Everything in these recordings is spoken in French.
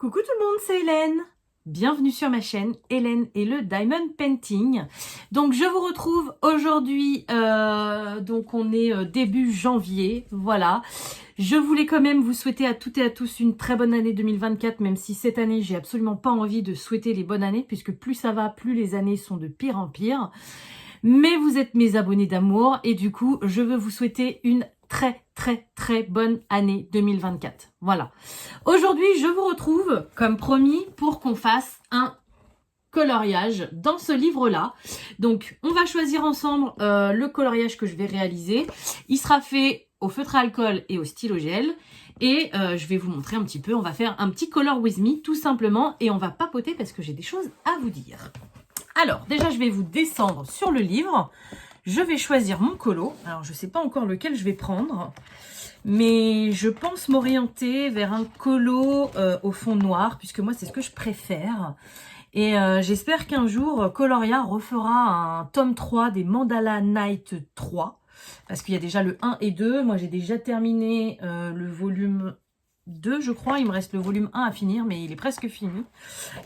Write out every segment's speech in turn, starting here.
Coucou tout le monde, c'est Hélène. Bienvenue sur ma chaîne Hélène et le Diamond Painting. Donc je vous retrouve aujourd'hui, donc on est début janvier, voilà. Je voulais quand même vous souhaiter à toutes et à tous une très bonne année 2024, même si cette année j'ai absolument pas envie de souhaiter les bonnes années, puisque plus ça va, plus les années sont de pire en pire. Mais vous êtes mes abonnés d'amour et du coup je veux vous souhaiter une très bonne année 2024. Voilà. Aujourd'hui, je vous retrouve, comme promis, pour qu'on fasse un coloriage dans ce livre-là. Donc, on va choisir ensemble le coloriage que je vais réaliser. Il sera fait au feutre à alcool et au stylo gel. Et je vais vous montrer un petit peu. On va faire un petit color with me, tout simplement. Et on va papoter parce que j'ai des choses à vous dire. Alors, déjà, je vais vous descendre sur le livre. Je vais choisir mon colo. Alors, je ne sais pas encore lequel je vais prendre. Mais je pense m'orienter vers un colo au fond noir. Puisque moi, c'est ce que je préfère. Et j'espère qu'un jour, Coloria refera un tome 3 des Mandala Night 3. Parce qu'il y a déjà le 1 et 2. Moi, j'ai déjà terminé le volume 2, je crois. Il me reste le volume 1 à finir, mais il est presque fini.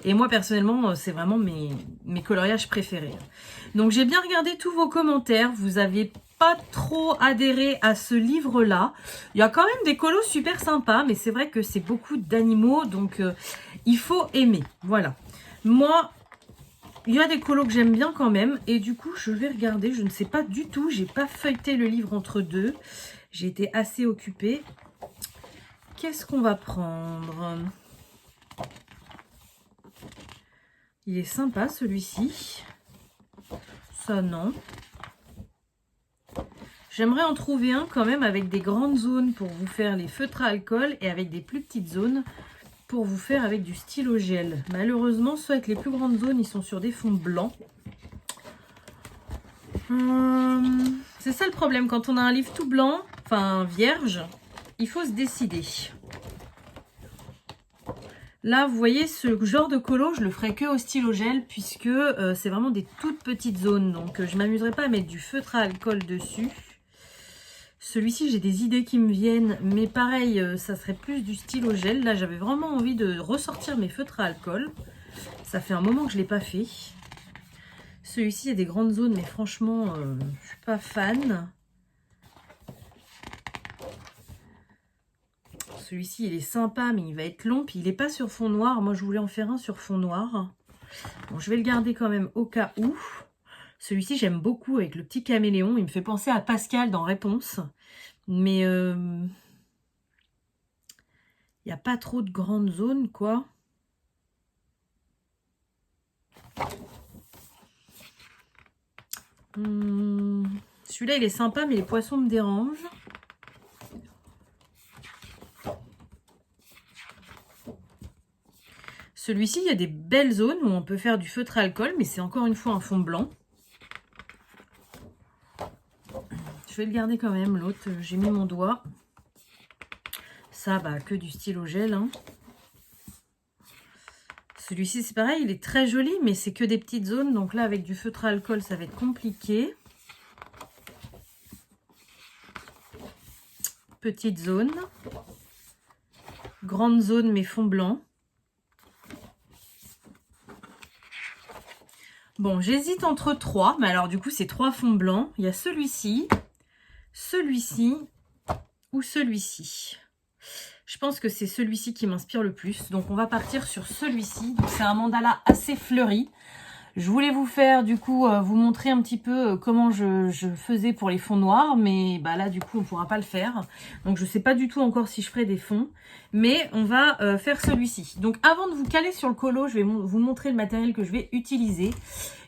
Et moi, personnellement, c'est vraiment mes coloriages préférés. Donc, j'ai bien regardé tous vos commentaires. Vous avez pas trop adhéré à ce livre-là. Il y a quand même des colos super sympas, mais c'est vrai que c'est beaucoup d'animaux, donc il faut aimer. Voilà. Moi, il y a des colos que j'aime bien quand même, et du coup, je vais regarder. Je ne sais pas du tout. J'ai pas feuilleté le livre entre deux. J'ai été assez occupée. Qu'est-ce qu'on va prendre? Il est sympa celui-ci. Ça, non. J'aimerais en trouver un quand même avec des grandes zones pour vous faire les feutres à alcool et avec des plus petites zones pour vous faire avec du stylo gel. Malheureusement, ceux avec les plus grandes zones, ils sont sur des fonds blancs. C'est ça le problème. Quand on a un livre tout blanc, enfin vierge, il faut se décider. Là, vous voyez, ce genre de colo, je le ferai que au stylo gel puisque c'est vraiment des toutes petites zones. Donc, je ne m'amuserai pas à mettre du feutre à alcool dessus. Celui-ci, j'ai des idées qui me viennent, mais pareil, ça serait plus du stylo gel. Là, j'avais vraiment envie de ressortir mes feutres à alcool. Ça fait un moment que je ne l'ai pas fait. Celui-ci, il y a des grandes zones, mais franchement, je ne suis pas fan. Celui-ci, il est sympa, mais il va être long. Puis, il n'est pas sur fond noir. Moi, je voulais en faire un sur fond noir. Bon, je vais le garder quand même au cas où. Celui-ci, j'aime beaucoup avec le petit caméléon. Il me fait penser à Pascal dans Réponse. Mais il n'y a pas trop de grandes zones, quoi. Celui-là, il est sympa, mais les poissons me dérangent. Celui-ci, il y a des belles zones où on peut faire du feutre à alcool, mais c'est encore une fois un fond blanc. Je vais le garder quand même, l'autre, j'ai mis mon doigt. Ça, bah, que du stylo gel. Hein. Celui-ci, c'est pareil, il est très joli, mais c'est que des petites zones. Donc là, avec du feutre à alcool, ça va être compliqué. Petite zone. Grande zone, mais fond blanc. Bon, j'hésite entre trois, mais alors du coup, c'est trois fonds blancs. Il y a celui-ci ou celui-ci. Je pense que c'est celui-ci qui m'inspire le plus. Donc, on va partir sur celui-ci. C'est un mandala assez fleuri. Je voulais vous faire, du coup, vous montrer un petit peu comment je faisais pour les fonds noirs. Mais bah, là, du coup, on ne pourra pas le faire. Donc, je ne sais pas du tout encore si je ferai des fonds. Mais on va faire celui-ci. Donc, avant de vous caler sur le colo, je vais vous montrer le matériel que je vais utiliser.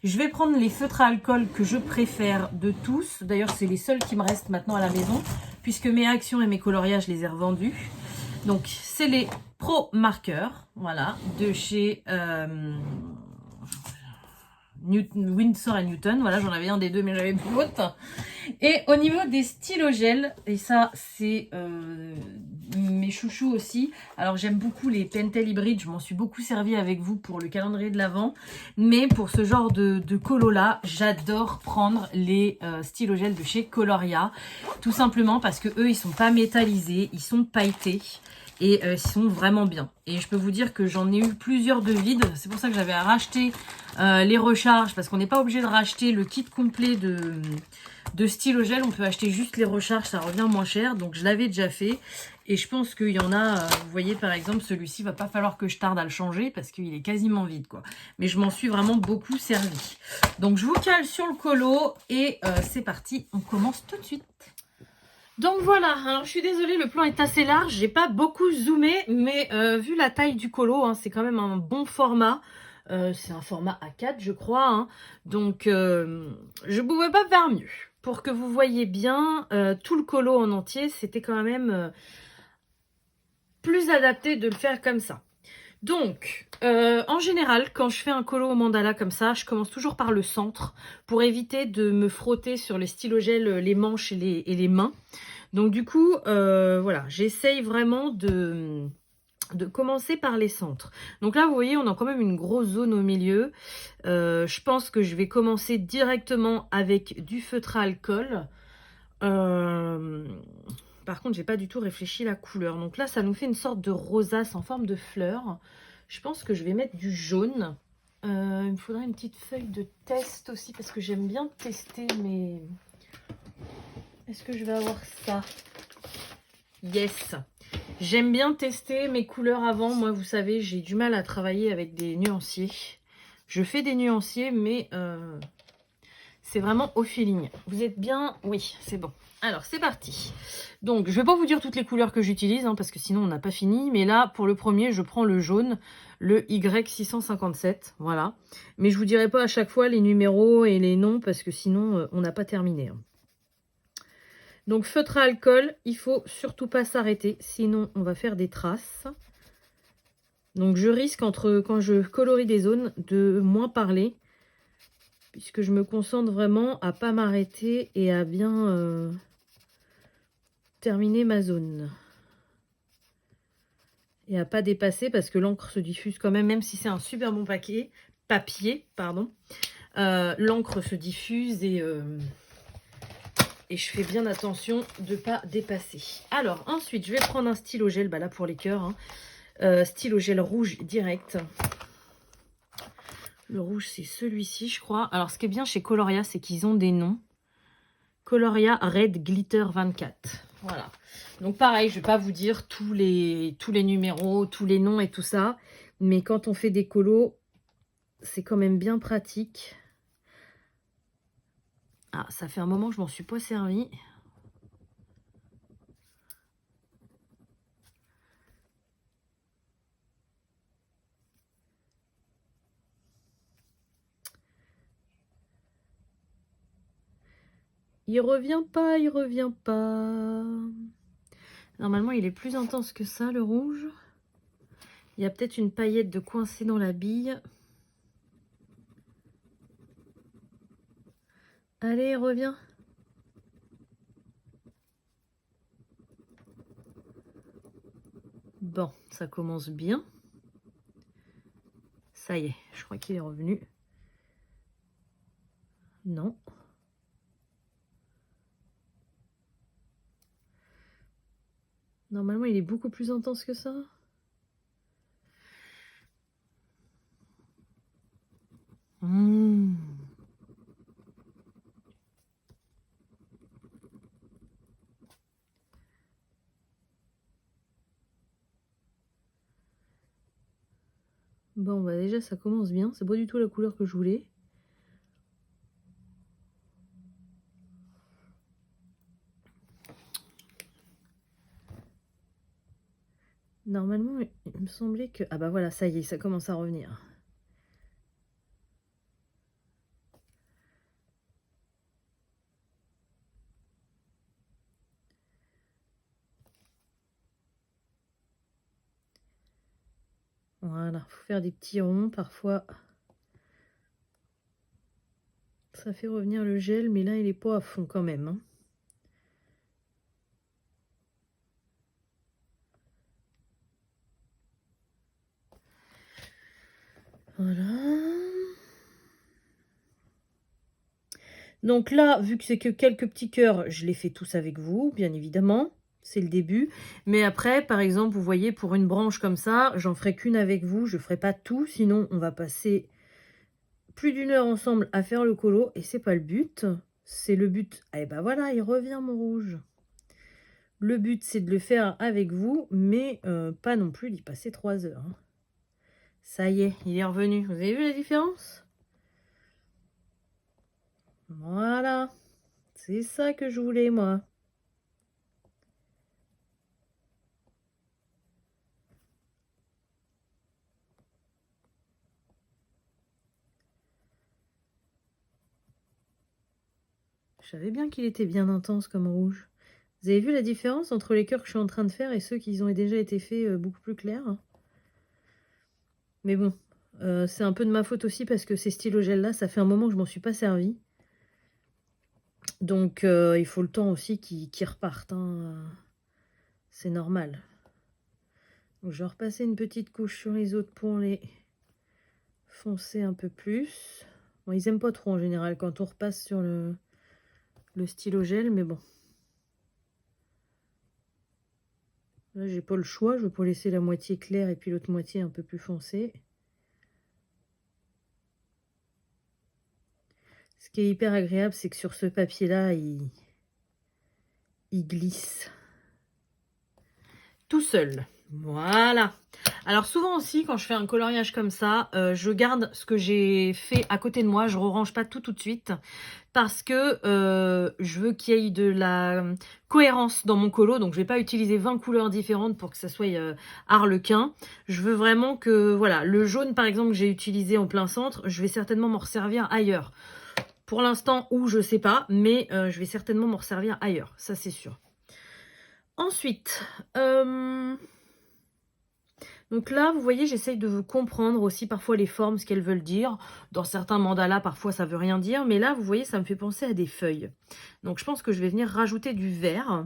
Je vais prendre les feutres à alcool que je préfère de tous. D'ailleurs, c'est les seuls qui me restent maintenant à la maison. Puisque mes actions et mes coloriages, je les ai revendus. Donc, c'est les Pro Markers, voilà, de chez Winsor & Newton. Voilà, j'en avais un des deux, mais j'avais plus l'autre. Et au niveau des stylos gel, et ça, c'est mes chouchous aussi. Alors, j'aime beaucoup les Pentel hybrides. Je m'en suis beaucoup servi avec vous pour le calendrier de l'Avent. Mais pour ce genre de colo-là, j'adore prendre les stylos gel de chez Coloria. Tout simplement parce que eux, ils sont pas métallisés, ils sont pailletés. et ils sont vraiment bien. Et je peux vous dire que j'en ai eu plusieurs de vides. C'est pour ça que j'avais racheté les recharges, parce qu'on n'est pas obligé de racheter le kit complet de stylo gel. On peut acheter juste les recharges, ça revient moins cher. Donc je l'avais déjà fait. Et je pense qu'il y en a, vous voyez par exemple, celui-ci, va pas falloir que je tarde à le changer parce qu'il est quasiment vide, quoi. Mais je m'en suis vraiment beaucoup servi. Donc je vous cale sur le colo et c'est parti, on commence tout de suite. Donc voilà, alors je suis désolée, le plan est assez large, j'ai pas beaucoup zoomé, mais vu la taille du colo, hein, c'est quand même un bon format. C'est un format A4, je crois, hein. Donc je pouvais pas faire mieux. Pour que vous voyez bien, tout le colo en entier, c'était quand même plus adapté de le faire comme ça. Donc, en général, quand je fais un colo au mandala comme ça, je commence toujours par le centre pour éviter de me frotter sur les stylos gel, les manches et les mains. Donc du coup, voilà, j'essaye vraiment de commencer par les centres. Donc là, vous voyez, on a quand même une grosse zone au milieu. Je pense que je vais commencer directement avec du feutre à alcool. Par contre, j'ai pas du tout réfléchi la couleur. Donc là, ça nous fait une sorte de rosace en forme de fleur. Je pense que je vais mettre du jaune. Il me faudrait une petite feuille de test aussi parce que j'aime bien tester mes... Est-ce que je vais avoir ça? Yes. J'aime bien tester mes couleurs avant. Moi, vous savez, j'ai du mal à travailler avec des nuanciers. Je fais des nuanciers, mais c'est vraiment au feeling. Vous êtes bien? Oui, c'est bon. Alors, c'est parti. Donc, je ne vais pas vous dire toutes les couleurs que j'utilise, hein, parce que sinon, on n'a pas fini. Mais là, pour le premier, je prends le jaune, le Y657. Voilà. Mais je ne vous dirai pas à chaque fois les numéros et les noms, parce que sinon, on n'a pas terminé. Hein. Donc, feutre à alcool, il ne faut surtout pas s'arrêter, sinon on va faire des traces. Donc, je risque, quand je colorie des zones, de moins parler, puisque je me concentre vraiment à ne pas m'arrêter et à bien terminer ma zone. Et à pas dépasser, parce que l'encre se diffuse quand même si c'est un super bon papier, pardon. L'encre se diffuse et je fais bien attention de ne pas dépasser. Alors, ensuite, je vais prendre un stylo gel, bah là pour les cœurs, hein. Stylo gel rouge direct. Le rouge, c'est celui-ci, je crois. Alors, ce qui est bien chez Coloria, c'est qu'ils ont des noms. Coloria Red Glitter 24. Voilà. Donc, pareil, je ne vais pas vous dire tous les numéros, tous les noms et tout ça. Mais quand on fait des colos, c'est quand même bien pratique. Ah, ça fait un moment que je m'en suis pas servi. Il revient pas, il revient pas. Normalement, il est plus intense que ça, le rouge. Il y a peut-être une paillette de coincée dans la bille. Allez, reviens. Bon, ça commence bien. Ça y est, je crois qu'il est revenu. Non. Normalement, il est beaucoup plus intense que ça. Bon, bah déjà, ça commence bien. C'est pas du tout la couleur que je voulais. Normalement, il me semblait que... Ah bah voilà, ça y est, ça commence à revenir. Voilà, faut faire des petits ronds parfois. Ça fait revenir le gel, mais là, il est pas à fond quand même. Hein. Voilà. Donc là, vu que c'est que quelques petits cœurs, je les fais tous avec vous, bien évidemment. c'est le début. Mais après, par exemple, vous voyez, pour une branche comme ça, j'en ferai qu'une avec vous. Je ne ferai pas tout, sinon on va passer plus d'1 heure ensemble à faire le colo. Et c'est pas le but. C'est le but. Eh ben voilà, il revient mon rouge. Le but, c'est de le faire avec vous, mais pas non plus d'y passer 3 heures. Hein. Ça y est, il est revenu. Vous avez vu la différence? Voilà. C'est ça que je voulais, moi. Je savais bien qu'il était bien intense comme rouge. Vous avez vu la différence entre les cœurs que je suis en train de faire et ceux qui ont déjà été faits beaucoup plus clairs? Mais bon, c'est un peu de ma faute aussi parce que ces stylo-gel-là, ça fait un moment que je m'en suis pas servi. Donc, il faut le temps aussi qu'ils repartent. Hein. C'est normal. Donc, je vais repasser une petite couche sur les autres pour les foncer un peu plus. Bon, ils aiment pas trop en général quand on repasse sur le stylo-gel, mais bon. Là, j'ai pas le choix. Je vais pas laisser la moitié claire et puis l'autre moitié un peu plus foncée. Ce qui est hyper agréable, c'est que sur ce papier-là, il glisse tout seul. Voilà. Alors souvent aussi, quand je fais un coloriage comme ça, je garde ce que j'ai fait à côté de moi. Je ne range pas tout de suite parce que je veux qu'il y ait de la cohérence dans mon colo. Donc je ne vais pas utiliser 20 couleurs différentes pour que ça soit harlequin. Je veux vraiment que, voilà, le jaune par exemple que j'ai utilisé en plein centre, je vais certainement m'en resservir ailleurs. Pour l'instant, où je sais pas, mais je vais certainement m'en resservir ailleurs, ça c'est sûr. Ensuite, donc là, vous voyez, j'essaye de comprendre aussi parfois les formes, ce qu'elles veulent dire. Dans certains mandalas, parfois, ça veut rien dire. Mais là, vous voyez, ça me fait penser à des feuilles. Donc, je pense que je vais venir rajouter du vert.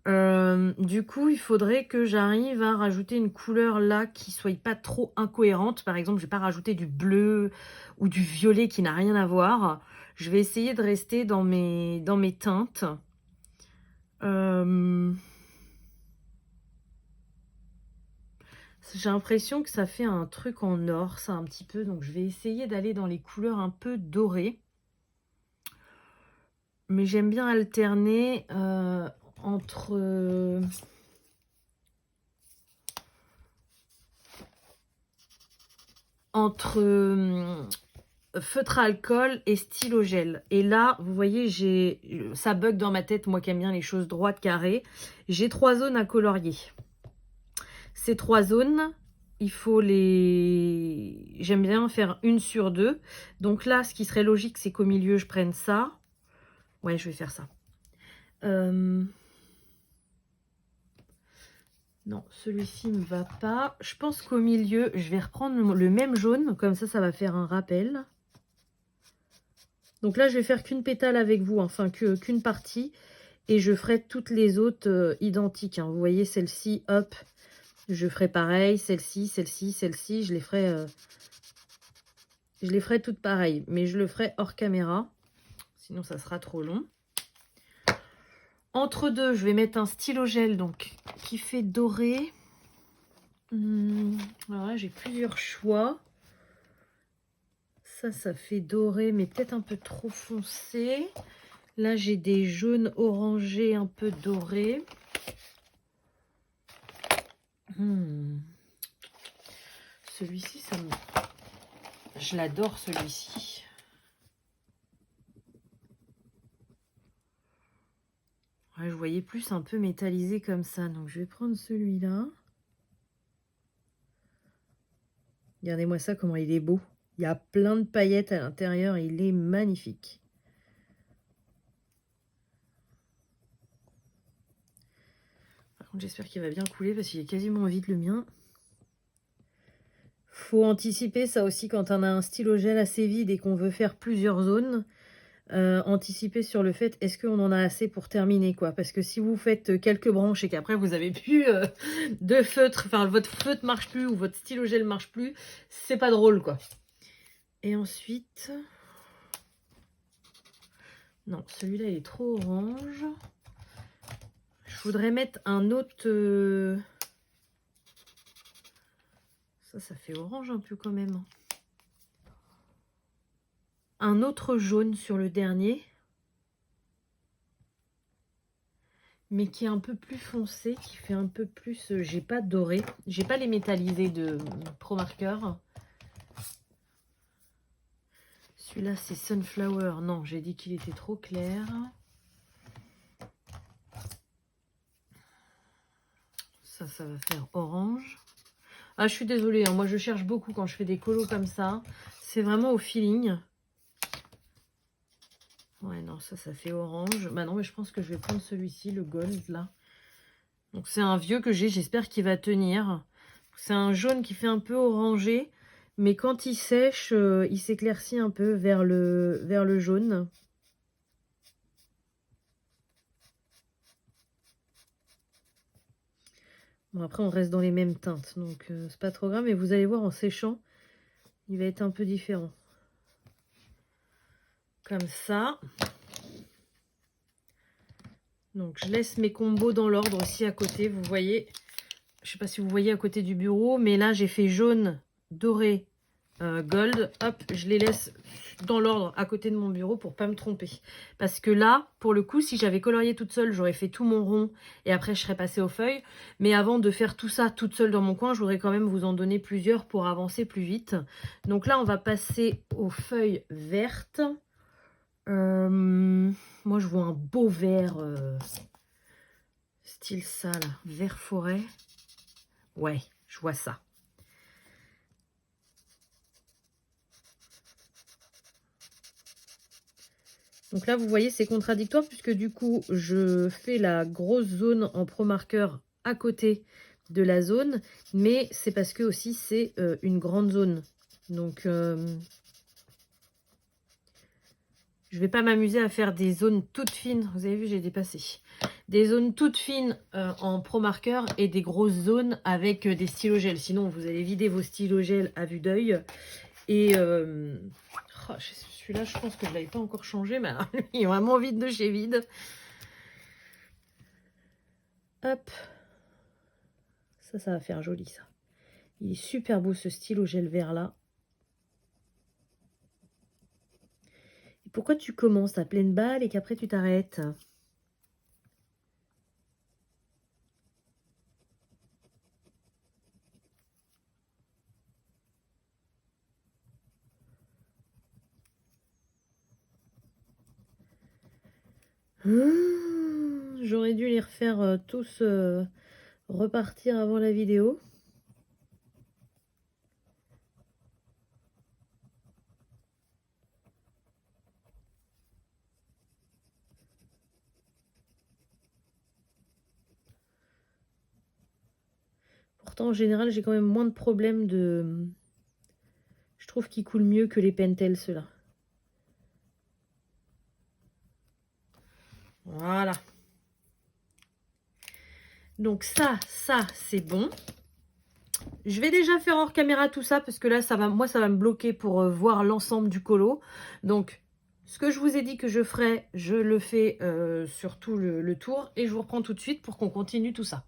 Du coup, il faudrait que j'arrive à rajouter une couleur là qui soit pas trop incohérente. Par exemple, je vais pas rajouter du bleu ou du violet qui n'a rien à voir. Je vais essayer de rester dans mes teintes. J'ai l'impression que ça fait un truc en or, ça, un petit peu. Donc, je vais essayer d'aller dans les couleurs un peu dorées. Mais j'aime bien alterner entre... feutre à alcool et stylo gel. Et là, vous voyez, ça bug dans ma tête, moi qui aime bien les choses droites, carrées. J'ai 3 zones à colorier. Ces 3 zones, il faut les... J'aime bien faire 1 sur 2. Donc là, ce qui serait logique, c'est qu'au milieu, je prenne ça. Ouais, je vais faire ça. Non, celui-ci ne va pas. Je pense qu'au milieu, je vais reprendre le même jaune. Comme ça va faire un rappel. Donc là, je vais faire qu'une pétale avec vous, enfin qu'une partie. Et je ferai toutes les autres identiques. Hein. Vous voyez, celle-ci, hop, je ferai pareil. Celle-ci, celle-ci, celle-ci, je les ferai toutes pareilles. Mais je le ferai hors caméra. Sinon, ça sera trop long. Entre deux, je vais mettre un stylo gel donc, qui fait doré. Alors là, j'ai plusieurs choix. Ça fait doré, mais peut-être un peu trop foncé. Là, j'ai des jaunes orangés un peu dorés. Celui-ci, je l'adore, celui-ci. Ouais, je voyais plus un peu métallisé comme ça. Donc, je vais prendre celui-là. Regardez-moi ça, comment il est beau. Il y a plein de paillettes à l'intérieur. Il est magnifique. Par contre, j'espère qu'il va bien couler parce qu'il est quasiment vide le mien. Faut anticiper ça aussi quand on a un stylo gel assez vide et qu'on veut faire plusieurs zones. Anticiper sur le fait, est-ce qu'on en a assez pour terminer, quoi. Parce que si vous faites quelques branches et qu'après vous avez plus de feutre, enfin votre feutre marche plus ou votre stylo gel marche plus, c'est pas drôle, quoi. Et ensuite... Non, celui-là, il est trop orange. voudrais mettre un autre... Ça fait orange un peu quand même. Un autre jaune sur le dernier. Mais qui est un peu plus foncé, qui fait un peu plus... j'ai pas doré. J'ai pas les métallisés de Pro Marker. Celui-là, c'est Sunflower. Non, j'ai dit qu'il était trop clair. Ça va faire orange. Ah, je suis désolée, hein, moi je cherche beaucoup quand je fais des colos comme ça. C'est vraiment au feeling. Ouais, non, ça fait orange. Bah non, mais je pense que je vais prendre celui-ci, le gold, là. Donc c'est un vieux que j'ai, j'espère qu'il va tenir. C'est un jaune qui fait un peu orangé, mais quand il sèche, il s'éclaircit un peu vers le jaune. Bon, après, on reste dans les mêmes teintes, donc c'est pas trop grave. Mais vous allez voir, en séchant, il va être un peu différent. Comme ça. Donc, je laisse mes combos dans l'ordre aussi à côté. Vous voyez, je sais pas si vous voyez à côté du bureau, mais là, j'ai fait jaune, doré, gold. Hop, je les laisse dans l'ordre à côté de mon bureau pour pas me tromper. Parce que là, pour le coup, si j'avais colorié toute seule, j'aurais fait tout mon rond et après, je serais passée aux feuilles. Mais avant de faire tout ça toute seule dans mon coin, je voudrais quand même vous en donner plusieurs pour avancer plus vite. Donc là, on va passer aux feuilles vertes. Moi, je vois un beau vert style ça, là. Vert forêt. Ouais, je vois ça. Donc là, vous voyez, c'est contradictoire puisque du coup, je fais la grosse zone en Pro Marker à côté de la zone. Mais c'est parce que aussi, c'est une grande zone. Donc... je vais pas m'amuser à faire des zones toutes fines. Vous avez vu, j'ai dépassé. Des zones toutes fines en Pro Marker et des grosses zones avec des stylos gel. Sinon, vous allez vider vos stylos gel à vue d'œil. Et celui-là, je pense que je ne l'avais pas encore changé. Mais alors, il est vraiment vide de chez vide. Hop. Ça va faire joli, ça. Il est super beau, ce stylo gel vert là. Pourquoi tu commences à pleine balle et qu'après tu t'arrêtes? J'aurais dû les refaire tous repartir avant la vidéo. Pourtant, en général, j'ai quand même moins de problèmes de... Je trouve qu'ils coulent mieux que les Pentel, ceux-là. Voilà. Donc ça, c'est bon. Je vais déjà faire hors caméra tout ça parce que là, moi, ça va me bloquer pour voir l'ensemble du colo. Donc, ce que je vous ai dit que je ferai, je le fais sur tout le tour. Et je vous reprends tout de suite pour qu'on continue tout ça.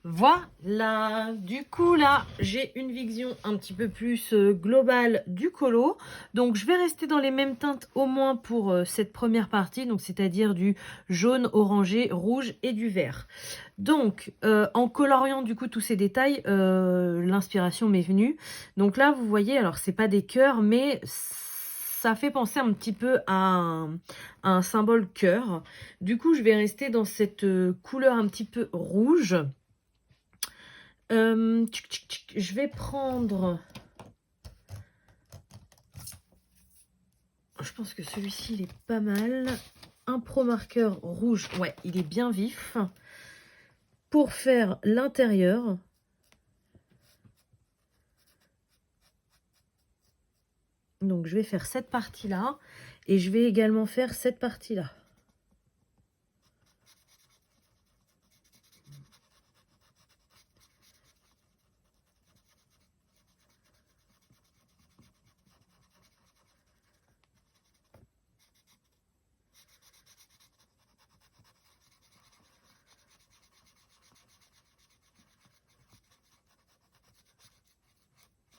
Voilà, du coup là j'ai une vision un petit peu plus globale du colo. Donc je vais rester dans les mêmes teintes au moins pour cette première partie, donc c'est-à-dire du jaune, orangé, rouge et du vert. Donc en coloriant du coup tous ces détails, l'inspiration m'est venue. Donc là vous voyez, alors c'est pas des cœurs mais ça fait penser un petit peu à un symbole cœur. Du coup je vais rester dans cette couleur un petit peu rouge. Je vais prendre... Je pense que celui-ci, il est pas mal. Un Pro Marker rouge. Ouais, il est bien vif. Pour faire l'intérieur. Donc, je vais faire cette partie-là. Et je vais également faire cette partie-là.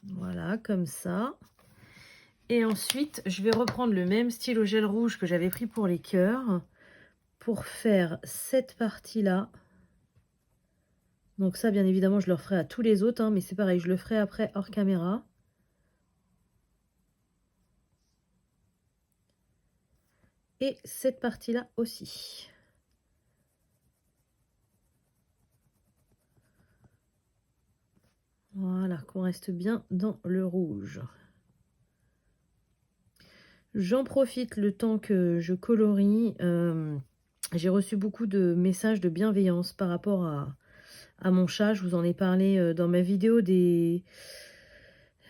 Voilà, comme ça. Et ensuite, je vais reprendre le même stylo gel rouge que j'avais pris pour les cœurs pour faire cette partie-là. Donc ça, bien évidemment, je le referai à tous les autres, hein, mais c'est pareil, je le ferai après hors caméra. Et cette partie-là aussi. Voilà, qu'on reste bien dans le rouge. J'en profite le temps que je colorie. J'ai reçu beaucoup de messages de bienveillance par rapport à mon chat. Je vous en ai parlé dans ma vidéo des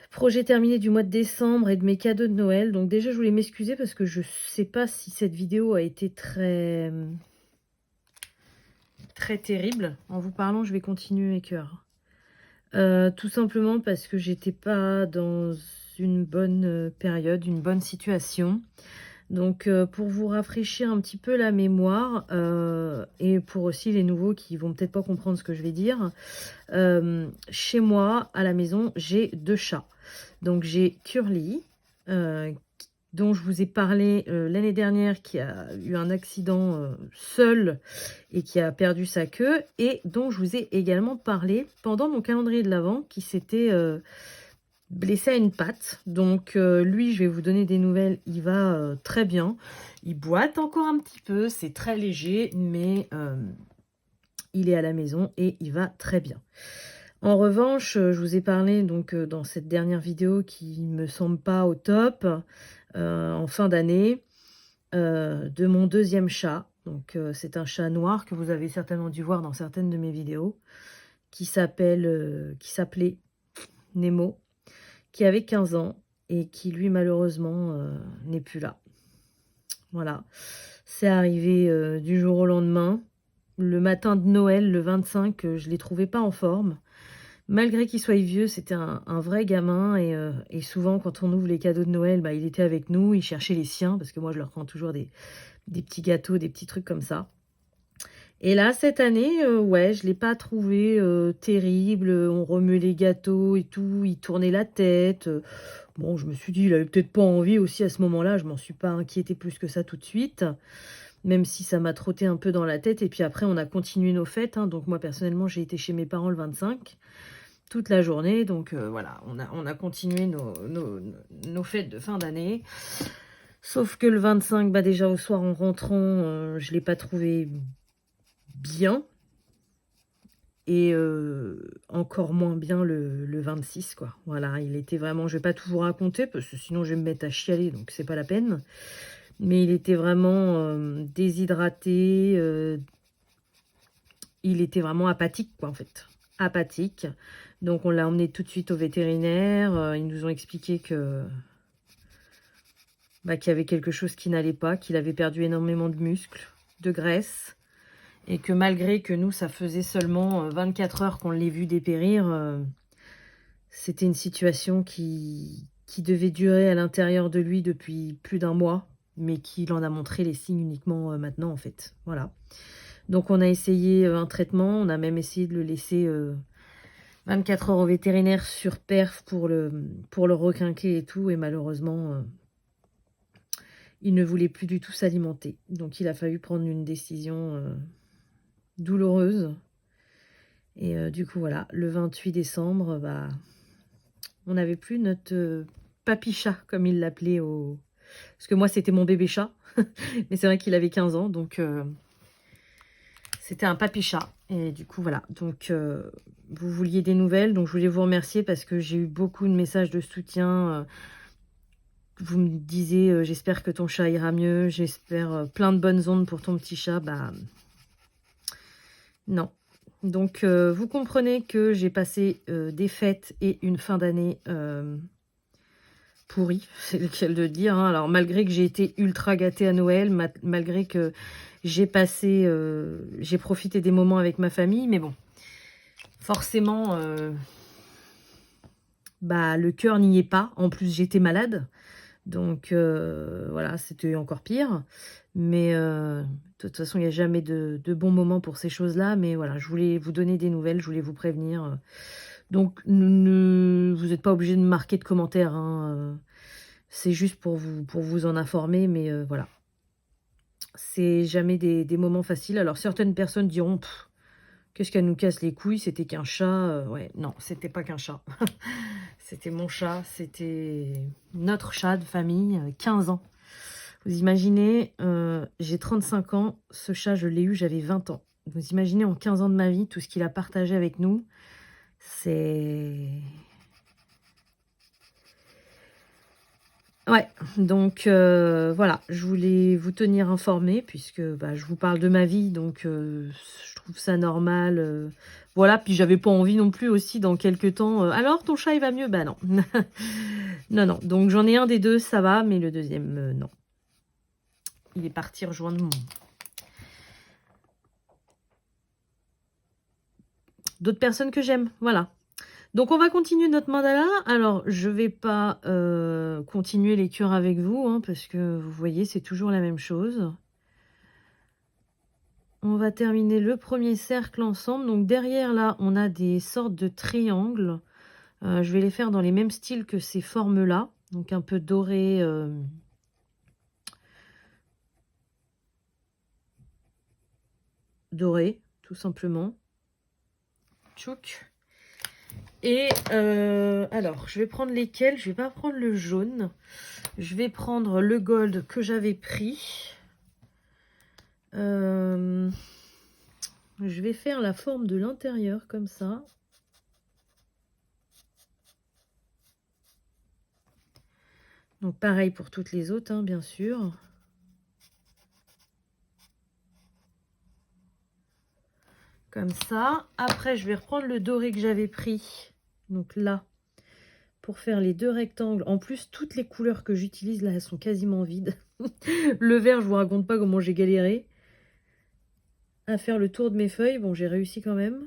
projets terminés du mois de décembre et de mes cadeaux de Noël. Donc déjà, je voulais m'excuser parce que je sais pas si cette vidéo a été très terrible. En vous parlant, je vais continuer mes cœurs. Tout simplement parce que j'étais pas dans une bonne période, une bonne situation. Donc pour vous rafraîchir un petit peu la mémoire, et pour aussi les nouveaux qui vont peut-être pas comprendre ce que je vais dire, chez moi, à la maison, j'ai 2 chats. Donc j'ai Curly, dont je vous ai parlé l'année dernière, qui a eu un accident seul et qui a perdu sa queue, et dont je vous ai également parlé pendant mon calendrier de l'Avent, qui s'était blessé à une patte. Donc lui, je vais vous donner des nouvelles, il va très bien. Il boite encore un petit peu, c'est très léger, mais il est à la maison et il va très bien. En revanche, je vous ai parlé donc dans cette dernière vidéo qui me semble pas au top, en fin d'année, de mon 2e chat. Donc c'est un chat noir que vous avez certainement dû voir dans certaines de mes vidéos, qui s'appelait Nemo, qui avait 15 ans et qui lui malheureusement n'est plus là. Voilà, c'est arrivé du jour au lendemain. Le matin de Noël, le 25, je ne l'ai trouvé pas en forme. Malgré qu'il soit vieux, c'était un vrai gamin, et souvent quand on ouvre les cadeaux de Noël, bah, il était avec nous, il cherchait les siens, parce que moi je leur prends toujours des petits gâteaux, des petits trucs comme ça. Et là, cette année, ouais, je ne l'ai pas trouvé terrible, on remuait les gâteaux et tout, il tournait la tête. Bon, je me suis dit, il avait peut-être pas envie aussi à ce moment-là, je m'en suis pas inquiétée plus que ça tout de suite, même si ça m'a trotté un peu dans la tête. Et puis après, on a continué nos fêtes, hein. Donc moi, personnellement, j'ai été chez mes parents le 25, toute la journée. Donc voilà, on a continué nos fêtes de fin d'année. Sauf que le 25, bah déjà au soir en rentrant, je ne l'ai pas trouvé bien. Et encore moins bien le 26, quoi. Voilà, il était vraiment, je vais pas tout vous raconter, parce que sinon je vais me mettre à chialer, donc c'est pas la peine. Mais il était vraiment déshydraté, il était vraiment apathique, quoi, en fait. Apathique. Donc on l'a emmené tout de suite au vétérinaire, ils nous ont expliqué que bah, qu'il y avait quelque chose qui n'allait pas, qu'il avait perdu énormément de muscles, de graisse, et que malgré que nous, ça faisait seulement 24 heures qu'on l'ait vu dépérir, c'était une situation qui devait durer à l'intérieur de lui depuis plus d'1 mois, mais qu'il en a montré les signes uniquement maintenant, en fait. Voilà. Donc on a essayé un traitement, on a même essayé de le laisser 24 heures au vétérinaire sur perf pour le requinquer et tout, et malheureusement, il ne voulait plus du tout s'alimenter. Donc il a fallu prendre une décision douloureuse. Et du coup, voilà, le 28 décembre, bah, on n'avait plus notre papy chat, comme il l'appelait parce que moi, c'était mon bébé chat. Mais c'est vrai qu'il avait 15 ans, donc c'était un papy chat. Et du coup, voilà. Donc, vous vouliez des nouvelles, donc je voulais vous remercier parce que j'ai eu beaucoup de messages de soutien. Vous me disiez, j'espère que ton chat ira mieux, j'espère plein de bonnes ondes pour ton petit chat. Bah, non. Donc, vous comprenez que j'ai passé des fêtes et une fin d'année pourrie, c'est le cas de le dire, hein. Alors, malgré que j'ai été ultra gâtée à Noël, malgré que j'ai profité des moments avec ma famille, mais bon, forcément, bah, le cœur n'y est pas. En plus, j'étais malade. Donc, voilà, c'était encore pire. Mais de toute façon, il n'y a jamais de bons moments pour ces choses-là. Mais voilà, je voulais vous donner des nouvelles, je voulais vous prévenir. Donc, vous n'êtes pas obligé de marquer de commentaires. Hein, c'est juste pour vous en informer, mais voilà. C'est jamais des moments faciles. Alors, certaines personnes diront, qu'est-ce qu'elle nous casse les couilles, c'était qu'un chat. Ouais, non, c'était pas qu'un chat. C'était mon chat, c'était notre chat de famille, 15 ans. Vous imaginez, j'ai 35 ans, ce chat, je l'ai eu, j'avais 20 ans. Vous imaginez en 15 ans de ma vie, tout ce qu'il a partagé avec nous, c'est... Ouais, donc voilà, je voulais vous tenir informé puisque je vous parle de ma vie, donc je trouve ça normal. Voilà, puis j'avais pas envie non plus aussi dans quelques temps. Alors ton chat il va mieux? Bah non. Non, non, donc j'en ai un des deux, ça va, mais le deuxième, non. Il est parti rejoindre d'autres personnes que j'aime, voilà. Donc, on va continuer notre mandala. Alors, je vais pas continuer les cures avec vous, hein, parce que vous voyez, c'est toujours la même chose. On va terminer le premier cercle ensemble. Donc, derrière, là, on a des sortes de triangles. Je vais les faire dans les mêmes styles que ces formes-là. Donc, un peu doré. Doré, tout simplement. Tchouk. Et alors, je vais prendre lesquels? Je vais pas prendre le jaune. Je vais prendre le gold que j'avais pris. Je vais faire la forme de l'intérieur comme ça. Donc pareil pour toutes les autres, hein, bien sûr. Comme ça. Après, je vais reprendre le doré que j'avais pris. Donc là, pour faire les deux rectangles. En plus, toutes les couleurs que j'utilise là, elles sont quasiment vides. Le vert, je vous raconte pas comment j'ai galéré à faire le tour de mes feuilles. Bon, j'ai réussi quand même.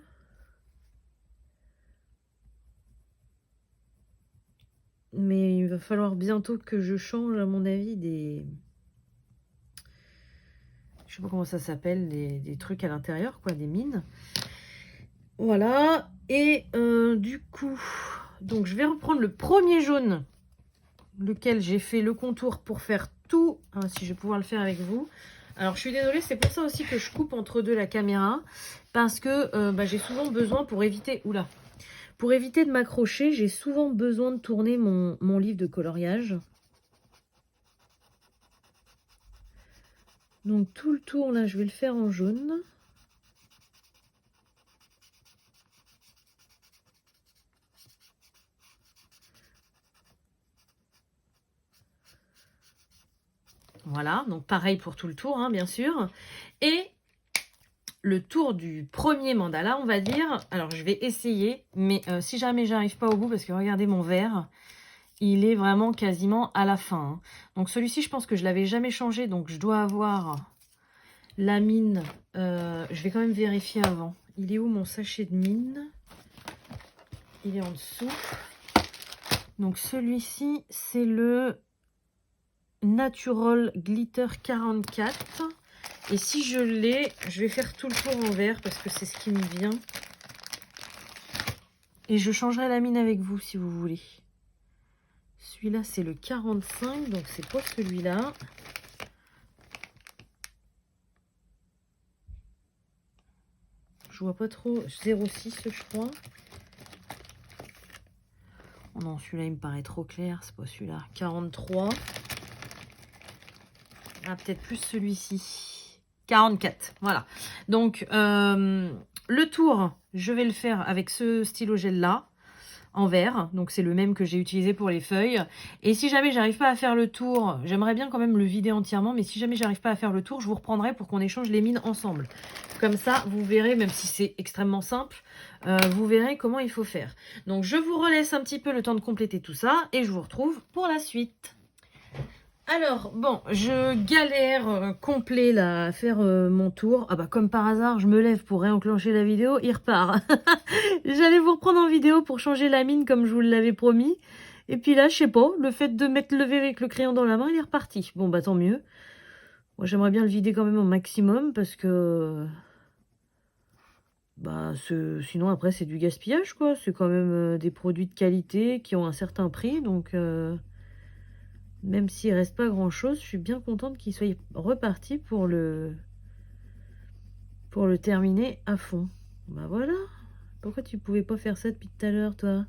Mais il va falloir bientôt que je change, à mon avis, des... Je sais pas comment ça s'appelle, des trucs à l'intérieur, quoi, des mines. Voilà. Et du coup, donc je vais reprendre le premier jaune, lequel j'ai fait le contour pour faire tout. Hein, si je vais pouvoir le faire avec vous. Alors, je suis désolée, c'est pour ça aussi que je coupe entre deux la caméra. Parce que j'ai souvent besoin, pour éviter... Oula. Pour éviter de m'accrocher, j'ai souvent besoin de tourner mon livre de coloriage. Donc tout le tour, là, je vais le faire en jaune. Voilà, donc pareil pour tout le tour, hein, bien sûr. Et le tour du premier mandala, on va dire. Alors, je vais essayer, mais si jamais j'arrive pas au bout, parce que regardez mon verre, il est vraiment quasiment à la fin. Hein. Donc celui-ci, je pense que je l'avais jamais changé, donc je dois avoir la mine. Je vais quand même vérifier avant. Il est où mon sachet de mine? Il est en dessous. Donc celui-ci, c'est le Natural Glitter 44. Et si je l'ai, je vais faire tout le tour en vert parce que c'est ce qui me vient. Et je changerai la mine avec vous si vous voulez. Celui-là, c'est le 45, donc c'est pas celui-là. Je vois pas trop. 06, je crois. Oh non, celui-là, il me paraît trop clair. C'est pas celui-là. 43. Ah, peut-être plus celui-ci. 44, voilà. Donc, le tour, je vais le faire avec ce stylo gel-là, en vert. Donc, c'est le même que j'ai utilisé pour les feuilles. Et si jamais j'arrive pas à faire le tour, j'aimerais bien quand même le vider entièrement, mais si jamais j'arrive pas à faire le tour, je vous reprendrai pour qu'on échange les mines ensemble. Comme ça, vous verrez, même si c'est extrêmement simple, vous verrez comment il faut faire. Donc, je vous relaisse un petit peu le temps de compléter tout ça et je vous retrouve pour la suite. Alors, bon, je galère complet là à faire mon tour. Ah bah comme par hasard, je me lève pour réenclencher la vidéo, il repart. J'allais vous reprendre en vidéo pour changer la mine comme je vous l'avais promis. Et puis là, je sais pas, le fait de mettre le verre avec le crayon dans la main, il est reparti. Bon bah tant mieux. Moi j'aimerais bien le vider quand même au maximum parce que... Bah, sinon, après, c'est du gaspillage, quoi. C'est quand même des produits de qualité qui ont un certain prix. Donc, même s'il reste pas grand-chose, je suis bien contente qu'il soit reparti pour le terminer à fond. Bah voilà. Pourquoi tu pouvais pas faire ça depuis tout à l'heure, toi?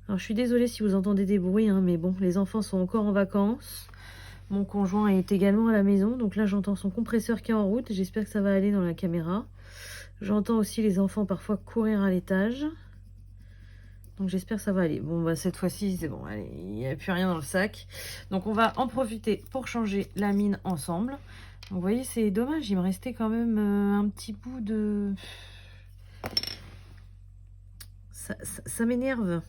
Alors, je suis désolée si vous entendez des bruits, hein, mais bon, les enfants sont encore en vacances. Mon conjoint est également à la maison, donc là, j'entends son compresseur qui est en route. J'espère que ça va aller dans la caméra. J'entends aussi les enfants parfois courir à l'étage. Donc, j'espère que ça va aller. Bon, bah, cette fois-ci, c'est bon. Allez, il n'y a plus rien dans le sac. Donc, on va en profiter pour changer la mine ensemble. Donc, vous voyez, c'est dommage. Il me restait quand même un petit bout de... Ça m'énerve.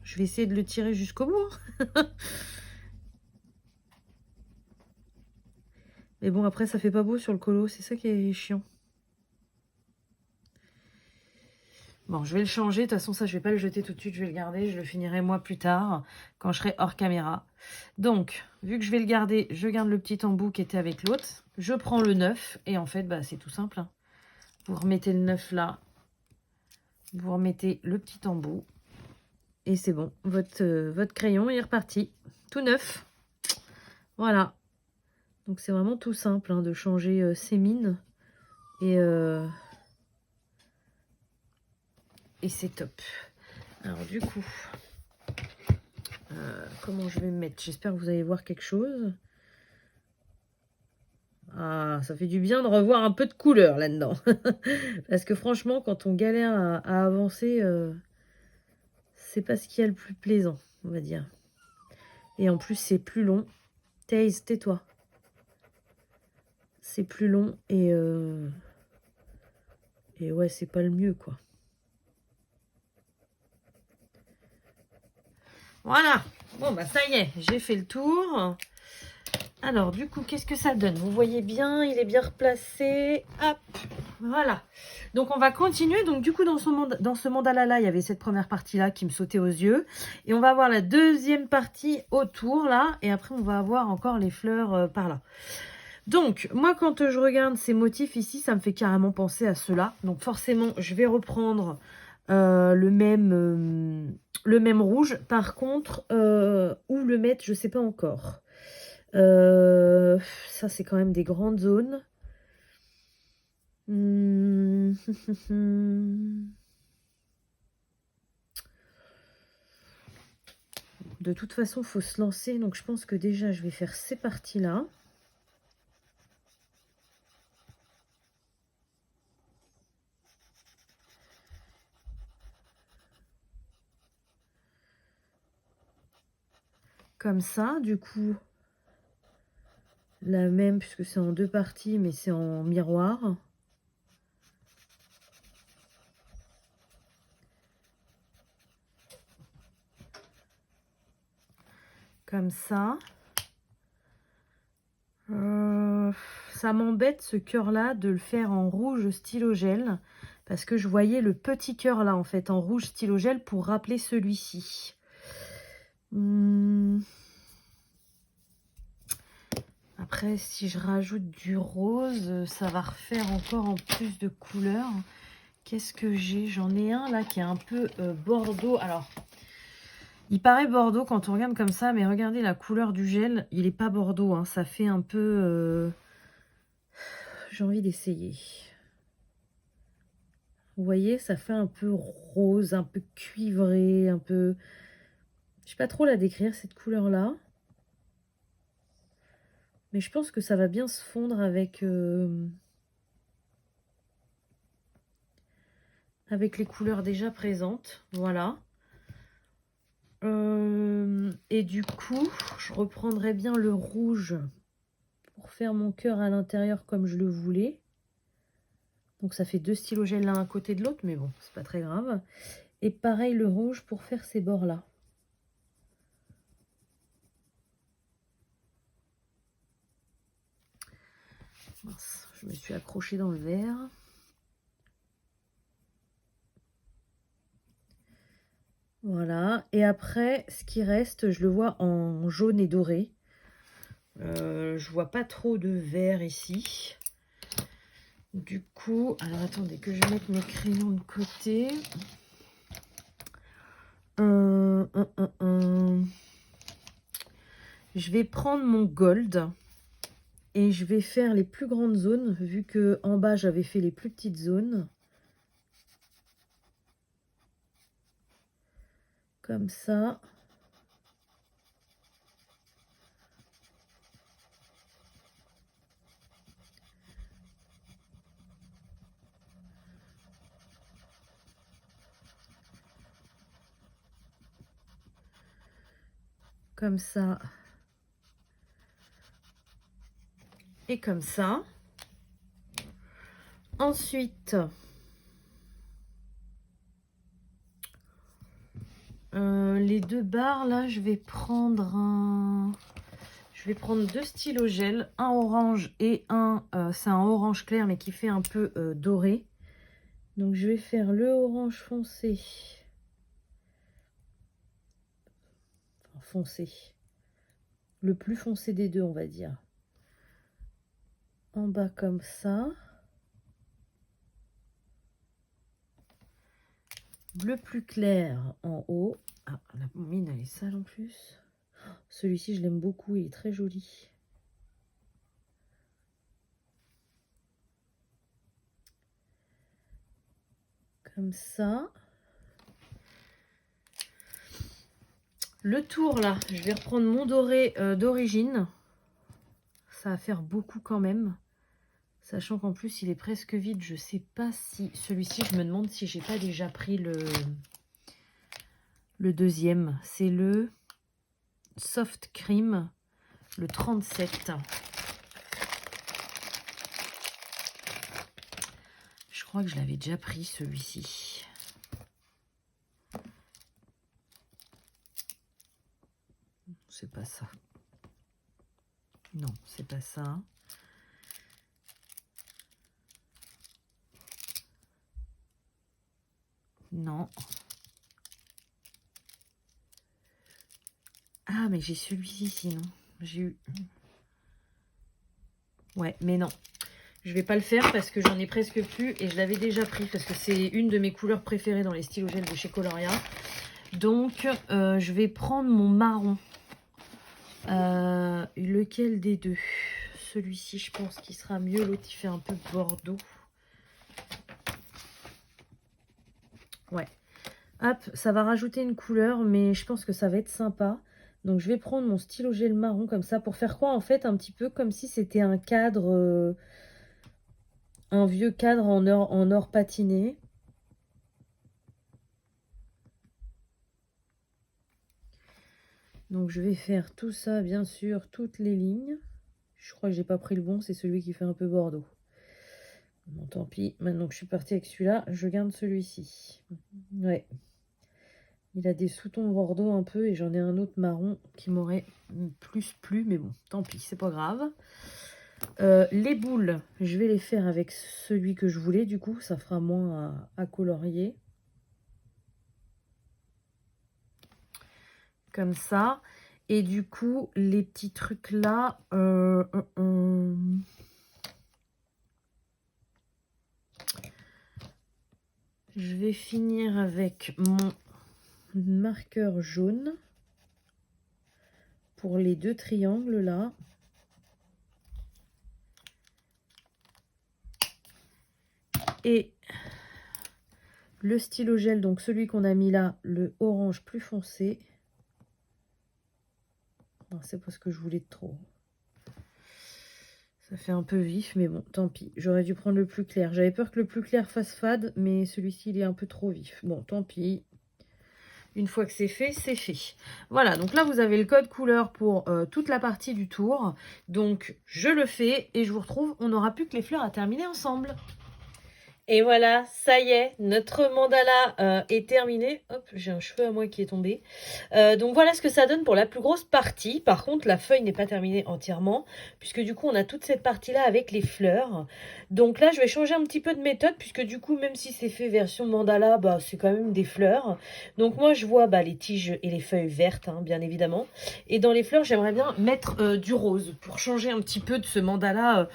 Je vais essayer de le tirer jusqu'au bout. Mais bon, après, ça fait pas beau sur le colo. C'est ça qui est chiant. Bon, je vais le changer. De toute façon, ça, je vais pas le jeter tout de suite. Je vais le garder. Je le finirai moi plus tard, quand je serai hors caméra. Donc, vu que je vais le garder, je garde le petit embout qui était avec l'autre. Je prends le 9. Et en fait, bah, c'est tout simple, hein. Vous remettez le 9 là. Vous remettez le petit embout. Et c'est bon. Votre crayon est reparti. Tout neuf. Voilà. Donc, c'est vraiment tout simple, hein, de changer ses mines. Et c'est top. Alors, du coup... comment je vais me mettre? J'espère que vous allez voir quelque chose. Ah, ça fait du bien de revoir un peu de couleur là-dedans. Parce que franchement, quand on galère à avancer, c'est pas ce qu'il y a le plus plaisant, on va dire. Et en plus, c'est plus long. Taze, tais-toi. C'est plus long et ouais, c'est pas le mieux, quoi. Voilà. Bon, bah ça y est, j'ai fait le tour. Alors, du coup, qu'est-ce que ça donne? Vous voyez bien, il est bien replacé. Hop, voilà. Donc, on va continuer. Donc, du coup, dans ce mandala-là, il y avait cette première partie-là qui me sautait aux yeux. Et on va avoir la deuxième partie autour, là. Et après, on va avoir encore les fleurs par là. Donc, moi, quand je regarde ces motifs ici, ça me fait carrément penser à ceux-là. Donc, forcément, je vais reprendre le même rouge. Par contre, où le mettre, je ne sais pas encore. Ça, c'est quand même des grandes zones. De toute façon, il faut se lancer. Donc, je pense que déjà, je vais faire ces parties-là. Comme ça, du coup, la même, puisque c'est en deux parties, mais c'est en miroir. Comme ça. Ça m'embête ce cœur-là de le faire en rouge stylo gel. Parce que je voyais le petit cœur là, en fait, en rouge stylo gel pour rappeler celui-ci. Après, si je rajoute du rose, ça va refaire encore en plus de couleurs. Qu'est-ce que j'ai? J'en ai un là qui est un peu bordeaux. Alors, il paraît bordeaux quand on regarde comme ça, mais regardez la couleur du gel. Il n'est pas bordeaux, hein, ça fait un peu... J'ai envie d'essayer. Vous voyez, ça fait un peu rose, un peu cuivré, un peu... Je sais pas trop la décrire, cette couleur-là. Mais je pense que ça va bien se fondre avec les couleurs déjà présentes. Voilà. Et du coup, je reprendrai bien le rouge pour faire mon cœur à l'intérieur comme je le voulais. Donc ça fait deux stylos gel l'un à côté de l'autre, mais bon, c'est pas très grave. Et pareil le rouge pour faire ces bords-là. Mince, je me suis accrochée dans le verre. Voilà. Et après, ce qui reste, je le vois en jaune et doré. je vois pas trop de vert ici. Du coup, alors attendez que je mette mes crayons de côté. Je vais prendre mon gold et je vais faire les plus grandes zones, vu que en bas j'avais fait les plus petites zones. Comme ça. Comme ça. Et comme ça. Ensuite, les deux barres, là, je vais prendre deux stylos gel, un orange et c'est un orange clair, mais qui fait un peu doré. Donc, je vais faire le orange foncé. Enfin, foncé. Le plus foncé des deux, on va dire. En bas, comme ça. Bleu plus clair en haut. Ah, la mine, elle est sale en plus. Celui-ci, je l'aime beaucoup, il est très joli. Comme ça. Le tour, là, je vais reprendre mon doré d'origine. Ça va faire beaucoup quand même. Sachant qu'en plus, il est presque vide. Je sais pas si... Celui-ci, je me demande si j'ai pas déjà pris le deuxième. C'est le Soft Cream, le 37. Je crois que je l'avais déjà pris, celui-ci. C'est pas ça. Non, c'est pas ça. Non. Ah, mais j'ai celui-ci sinon. J'ai eu... Ouais, mais non. Je vais pas le faire parce que j'en ai presque plus et je l'avais déjà pris parce que c'est une de mes couleurs préférées dans les stylos gel de chez Coloria. Donc, je vais prendre mon marron. Lequel des deux? Celui-ci, je pense qu'il sera mieux. L'autre, il fait un peu bordeaux. Ouais. Hop, ça va rajouter une couleur, mais je pense que ça va être sympa. Donc, je vais prendre mon stylo gel marron comme ça pour faire quoi? En fait, un petit peu comme si c'était un cadre, un vieux cadre en or patiné. Donc, je vais faire tout ça, bien sûr, toutes les lignes. Je crois que j'ai pas pris le bon, c'est celui qui fait un peu bordeaux. Bon, tant pis. Maintenant que je suis partie avec celui-là, je garde celui-ci. Ouais. Il a des sous-tons bordeaux un peu et j'en ai un autre marron qui m'aurait plus plu. Mais bon, tant pis, c'est pas grave. Les boules, je vais les faire avec celui que je voulais. Du coup, ça fera moins à colorier. Comme ça. Et du coup, les petits trucs là... Je vais finir avec mon marqueur jaune pour les deux triangles là. Et le stylo gel, donc celui qu'on a mis là, le orange plus foncé. C'est pas ce que je voulais de trop. Ça fait un peu vif, mais bon, tant pis. J'aurais dû prendre le plus clair. J'avais peur que le plus clair fasse fade, mais celui-ci, il est un peu trop vif. Bon, tant pis. Une fois que c'est fait, c'est fait. Voilà, donc là, vous avez le code couleur pour toute la partie du tour. Donc, je le fais et je vous retrouve. On n'aura plus que les fleurs à terminer ensemble. Et voilà, ça y est, notre mandala est terminé. Hop, j'ai un cheveu à moi qui est tombé. Donc voilà ce que ça donne pour la plus grosse partie. Par contre, la feuille n'est pas terminée entièrement, puisque du coup, on a toute cette partie-là avec les fleurs. Donc là, je vais changer un petit peu de méthode, puisque du coup, même si c'est fait version mandala, bah, c'est quand même des fleurs. Donc moi, je vois les tiges et les feuilles vertes, hein, bien évidemment. Et dans les fleurs, j'aimerais bien mettre du rose, pour changer un petit peu de ce mandala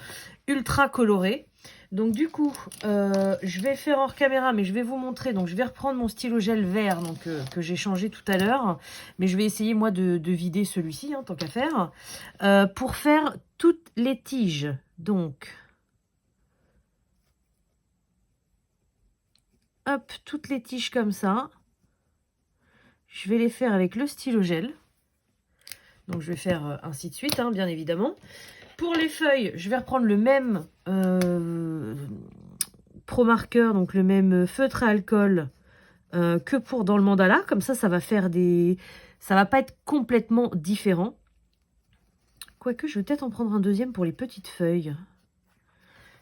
ultra coloré. Donc du coup, je vais faire hors caméra, mais je vais vous montrer. Donc je vais reprendre mon stylo gel vert donc, que j'ai changé tout à l'heure. Mais je vais essayer moi de vider celui-ci, hein, tant qu'à faire. Pour faire toutes les tiges. Donc, hop, toutes les tiges comme ça. Je vais les faire avec le stylo gel. Donc je vais faire ainsi de suite, hein, bien évidemment. Pour les feuilles, je vais reprendre le même Pro Marker, donc le même feutre à alcool que pour dans le mandala. Comme ça va faire des... Ça va pas être complètement différent. Quoique, je vais peut-être en prendre un deuxième pour les petites feuilles.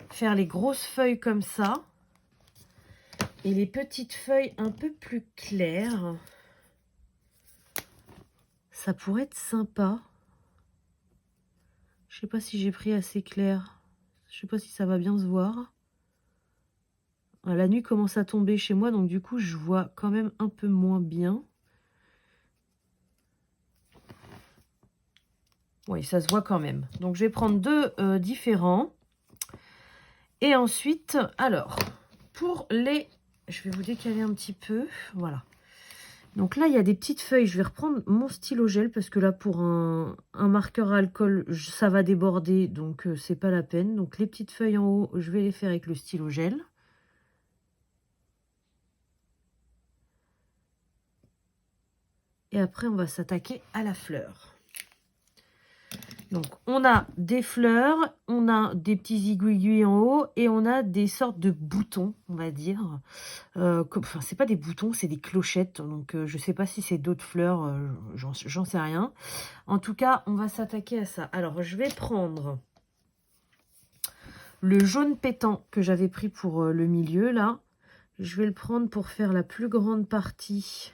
Faire les grosses feuilles comme ça. Et les petites feuilles un peu plus claires. Ça pourrait être sympa. Je sais pas si j'ai pris assez clair. Je sais pas si ça va bien se voir. La nuit commence à tomber chez moi, donc du coup, je vois quand même un peu moins bien. Oui, ça se voit quand même. Donc, je vais prendre deux différents. Et ensuite, alors, pour les... Je vais vous décaler un petit peu. Voilà. Donc là, il y a des petites feuilles. Je vais reprendre mon stylo gel parce que là, pour un marqueur à alcool, ça va déborder. Donc, c'est pas la peine. Donc, les petites feuilles en haut, je vais les faire avec le stylo gel. Et après, on va s'attaquer à la fleur. Donc, on a des fleurs, on a des petits aiguilles en haut et on a des sortes de boutons, on va dire. Enfin, c'est pas des boutons, c'est des clochettes. Donc, je sais pas si c'est d'autres fleurs, j'en sais rien. En tout cas, on va s'attaquer à ça. Alors, je vais prendre le jaune pétant que j'avais pris pour le milieu, là. Je vais le prendre pour faire la plus grande partie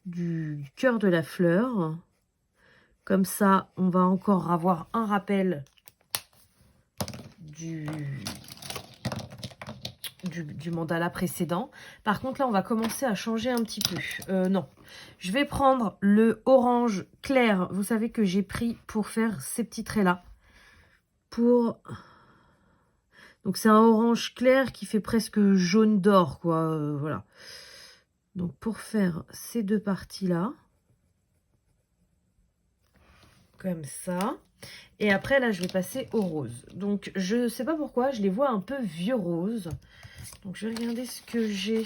du cœur de la fleur. Comme ça, on va encore avoir un rappel du mandala précédent. Par contre, là, on va commencer à changer un petit peu. Non, je vais prendre le orange clair. Vous savez que j'ai pris pour faire ces petits traits-là. Donc, c'est un orange clair qui fait presque jaune d'or, quoi. Voilà. Donc, pour faire ces deux parties-là. Comme ça. Et après, là, je vais passer au rose. Donc, je ne sais pas pourquoi, je les vois un peu vieux rose. Donc, je vais regarder ce que j'ai.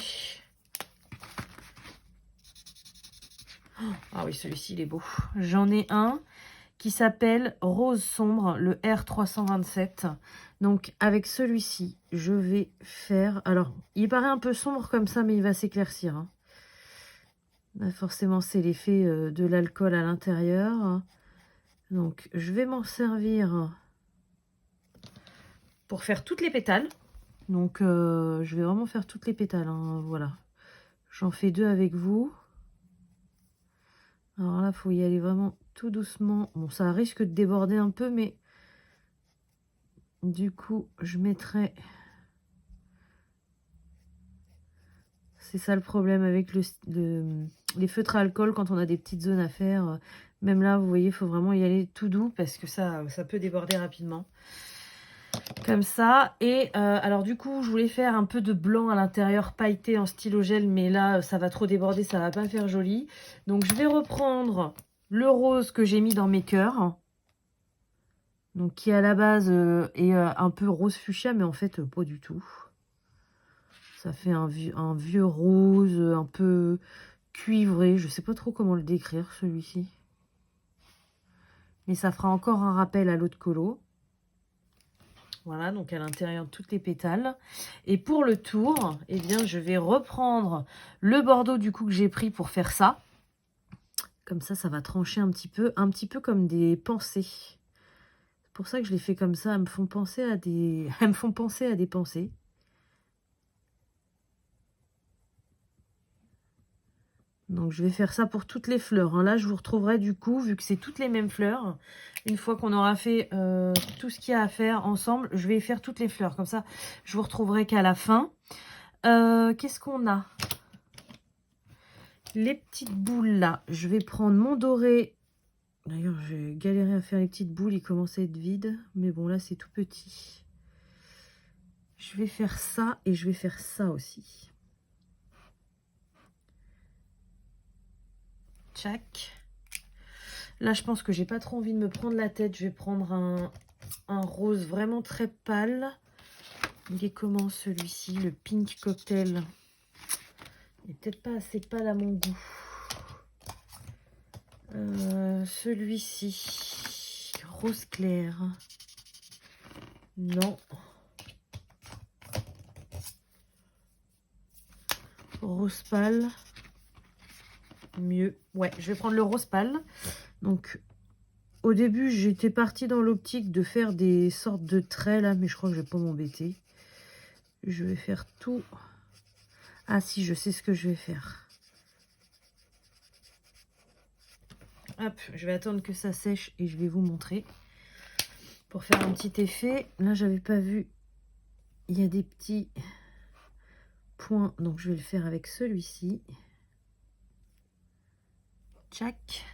Ah oui, celui-ci, il est beau. J'en ai un qui s'appelle Rose Sombre, le R327. Donc, avec celui-ci, je vais faire... Alors, il paraît un peu sombre comme ça, mais il va s'éclaircir. Hein. Là, forcément, c'est l'effet de l'alcool à l'intérieur. Donc, je vais m'en servir pour faire toutes les pétales. Donc, je vais vraiment faire toutes les pétales. Hein, voilà. J'en fais deux avec vous. Alors là, il faut y aller vraiment tout doucement. Bon, ça risque de déborder un peu, mais du coup, je mettrai... C'est ça le problème avec les feutres à alcool quand on a des petites zones à faire. Même là, vous voyez, il faut vraiment y aller tout doux parce que ça peut déborder rapidement. Comme ça. Et alors du coup, je voulais faire un peu de blanc à l'intérieur pailleté en stylo gel, mais là, ça va trop déborder, ça va pas faire joli. Donc, je vais reprendre le rose que j'ai mis dans mes cœurs. Donc, qui à la base est un peu rose fuchsia, mais en fait, pas du tout. Ça fait un vieux rose, un peu cuivré. Je sais pas trop comment le décrire, celui-ci. Mais ça fera encore un rappel à l'autre colo. Voilà, donc à l'intérieur de toutes les pétales. Et pour le tour, eh bien, je vais reprendre le bordeaux du coup que j'ai pris pour faire ça. Comme ça va trancher un petit peu comme des pensées. C'est pour ça que je les fais comme ça. Elles me font penser à des, elles me font penser à des pensées. Donc je vais faire ça pour toutes les fleurs. Hein. Là, je vous retrouverai du coup, vu que c'est toutes les mêmes fleurs. Une fois qu'on aura fait tout ce qu'il y a à faire ensemble, je vais faire toutes les fleurs. Comme ça, je vous retrouverai qu'à la fin. Qu'est-ce qu'on a? Les petites boules là. Je vais prendre mon doré. D'ailleurs, j'ai galéré à faire les petites boules. Il commence à être vide. Mais bon, là, c'est tout petit. Je vais faire ça et je vais faire ça aussi. Tchac. Là, je pense que j'ai pas trop envie de me prendre la tête. Je vais prendre un rose vraiment très pâle. Il est comment celui-ci? Le Pink Cocktail. Il n'est peut-être pas assez pâle à mon goût. Celui-ci. Rose clair. Non. Rose pâle. Mieux. Ouais, je vais prendre le rose pâle. Donc, au début, j'étais partie dans l'optique de faire des sortes de traits là, mais je crois que je vais pas m'embêter. Je vais faire tout. Ah si, je sais ce que je vais faire. Hop, je vais attendre que ça sèche et je vais vous montrer. Pour faire un petit effet. Là, j'avais pas vu. Il y a des petits points. Donc, je vais le faire avec celui-ci. Tchac.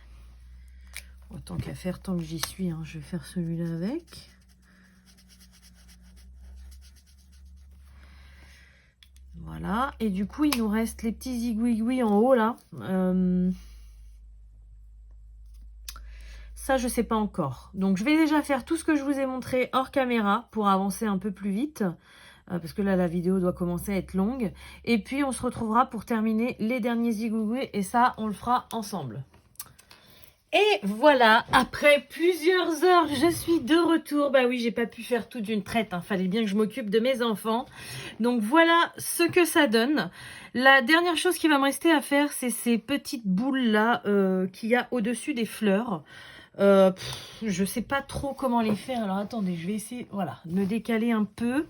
Autant qu'à faire, tant que j'y suis, hein, je vais faire celui-là avec. Voilà. Et du coup, il nous reste les petits zigouigouis en haut, là. Ça, je sais pas encore. Donc, je vais déjà faire tout ce que je vous ai montré hors caméra pour avancer un peu plus vite. Parce que là, la vidéo doit commencer à être longue. Et puis, on se retrouvera pour terminer les derniers zigouigouis. Et ça, on le fera ensemble. Et voilà, après plusieurs heures, je suis de retour. Bah oui, j'ai pas pu faire tout d'une traite, hein. Fallait bien que je m'occupe de mes enfants. Donc voilà ce que ça donne. La dernière chose qui va me rester à faire, c'est ces petites boules là qu'il y a au-dessus des fleurs. Je sais pas trop comment les faire. Alors attendez, je vais essayer, voilà, de me décaler un peu.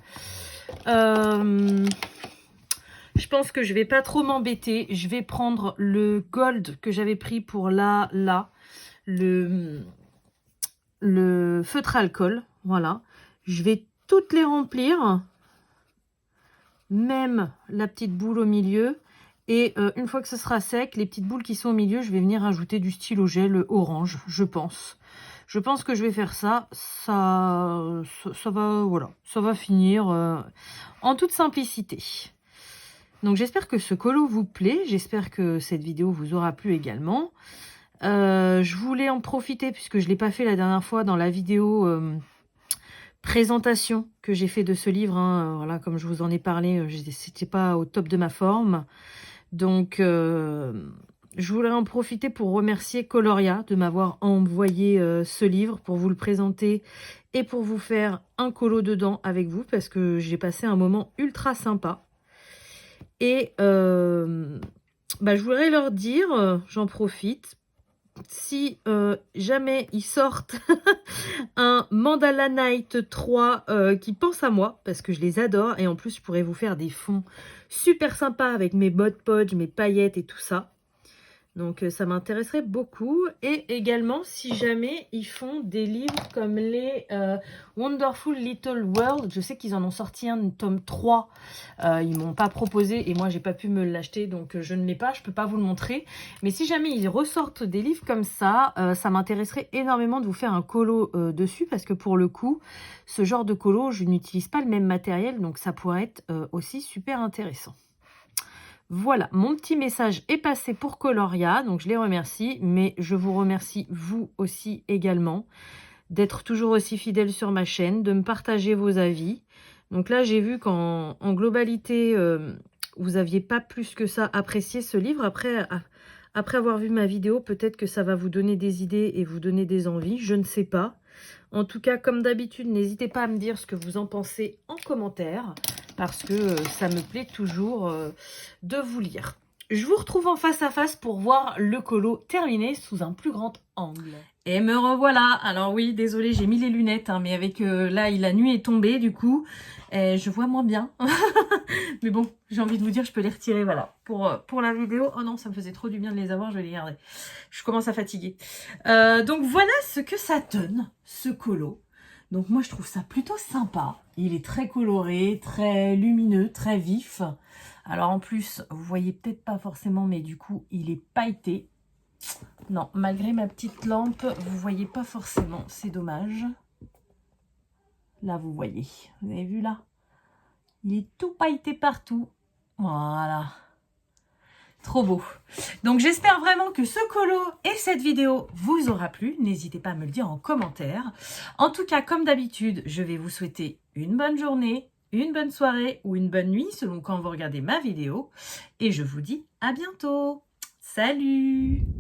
Je pense que je vais pas trop m'embêter. Je vais prendre le gold que j'avais pris pour là. Le feutre alcool, voilà. Je vais toutes les remplir, même la petite boule au milieu. Et une fois que ce sera sec, les petites boules qui sont au milieu, je vais venir ajouter du stylo gel orange, je pense. Je pense que je vais faire ça. Ça va, voilà, ça va finir en toute simplicité. Donc j'espère que ce colo vous plaît. J'espère que cette vidéo vous aura plu également. Je voulais en profiter puisque je ne l'ai pas fait la dernière fois dans la vidéo présentation que j'ai fait de ce livre. Hein. Voilà, comme je vous en ai parlé, c'était pas au top de ma forme. Donc, je voulais en profiter pour remercier Coloria de m'avoir envoyé ce livre pour vous le présenter et pour vous faire un colo dedans avec vous parce que j'ai passé un moment ultra sympa. Et bah, je voudrais leur dire, j'en profite, si jamais ils sortent un Mandala Night 3 qui pense à moi, parce que je les adore, et en plus je pourrais vous faire des fonds super sympas avec mes Mod Podge, mes paillettes et tout ça. Donc ça m'intéresserait beaucoup. Et également, si jamais ils font des livres comme les Wonderful Little World, je sais qu'ils en ont sorti un tome 3. Ils m'ont pas proposé et moi j'ai pas pu me l'acheter, donc je ne l'ai pas, je peux pas vous le montrer. Mais si jamais ils ressortent des livres comme ça, ça m'intéresserait énormément de vous faire un colo dessus, parce que pour le coup, ce genre de colo, je n'utilise pas le même matériel, donc ça pourrait être aussi super intéressant. Voilà, mon petit message est passé pour Coloria, donc je les remercie, mais je vous remercie vous aussi également d'être toujours aussi fidèle sur ma chaîne, de me partager vos avis. Donc là, j'ai vu qu'en globalité, vous n'aviez pas plus que ça apprécié ce livre. Après avoir vu ma vidéo, peut-être que ça va vous donner des idées et vous donner des envies, je ne sais pas. En tout cas, comme d'habitude, n'hésitez pas à me dire ce que vous en pensez en commentaire, parce que ça me plaît toujours de vous lire. je vous retrouve en face à face pour voir le colo terminé sous un plus grand angle. Et me revoilà. Alors oui, désolée, j'ai mis les lunettes, hein, mais avec là, la nuit est tombée, du coup, je vois moins bien. Mais bon, j'ai envie de vous dire, je peux les retirer, voilà, pour la vidéo. Oh non, ça me faisait trop du bien de les avoir, je vais les garder. Je commence à fatiguer. Donc voilà ce que ça donne, ce colo. Donc moi, je trouve ça plutôt sympa. Il est très coloré, très lumineux, très vif. Alors en plus, vous voyez peut-être pas forcément, mais du coup, il est pailleté. Non, malgré ma petite lampe, vous voyez pas forcément, c'est dommage. Là, vous voyez. Vous avez vu là? Il est tout pailleté partout. Voilà. Trop beau. Donc j'espère vraiment que ce colo et cette vidéo vous aura plu. N'hésitez pas à me le dire en commentaire. En tout cas, comme d'habitude, je vais vous souhaiter une bonne journée, une bonne soirée ou une bonne nuit selon quand vous regardez ma vidéo. Et je vous dis à bientôt. Salut!